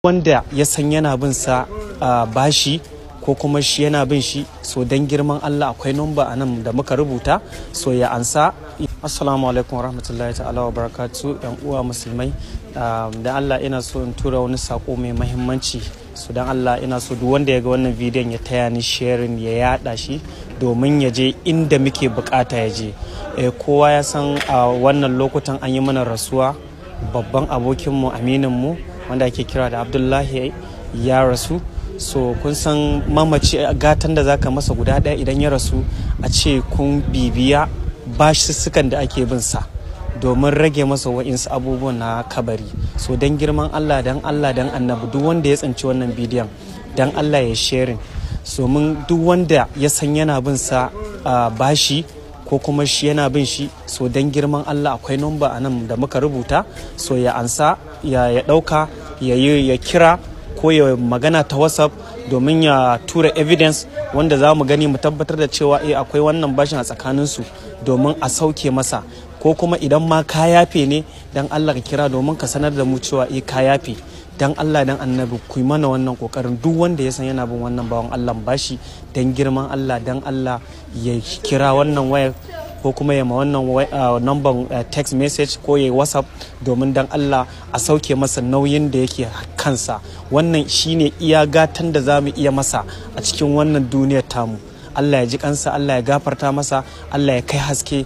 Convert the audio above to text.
wanda ya san yana bin sa bashi ko kuma shi yana bin shi, so dan girman Allah akwai number anan da muka rubuta, so ya ansa. Assalamu alaikum warahmatullahi ta'ala wa barakatuh, yan uwa musulmai. Dan Allah ina so in tura wani sako mai muhimmanci, so dan Allah ina so duk wanda ya ga wannan bidiyon ya taya ni sharing, ya yada shi domin ya je inda muke bukata ya je. Kowa ya san a wannan lokutan an yi mana rasuwa, babban abokinmu amininmu wanda ake kira da Abdullahi ya rasu. So kun san mamaci gatan da zaka masa guda ɗaya idan ya rasu, a ce kun bibiya bashisukan da ake bin sa domin rage masa wa'insu abubuwan na kabari. So dan girman Allah, dan Allah, dan annabi, duk wanda ya tsinci wannan bidiyon dan Allah ya sharing. So mun duk wanda ya san yana bin sa bashi ko kuma shi yana bin shi, so dan girman Allah akwai number anan da muka rubuta, so ya ansa, ya dauka, ya kira ko ya magana ta WhatsApp domin ya tura evidence wanda za mu gani mu tabbatar da cewa akwai wannan bashin a tsakaninsu domin a sauke masa. Ko kuma idan ma ka yafe ne, dan Allah ka kira domin ka sanar da mu cewa ka yafe. Dan Allah, dan annabi, ku yi mana wannan kokarin. Duk wanda ya san yana bin wannan bawan Allah bashi, dan girman Allah, dan Allah ya kira wannan wayar ko kuma ya ma wannan number text message ko ya WhatsApp domin dan Allah a sauke masa nauyin da yake kansa. Wannan shine iya gatan da zamu iya masa a cikin wannan duniyar tamu. Allah ya ji kansa, Allah ya gafarta masa, Allah ya kai haske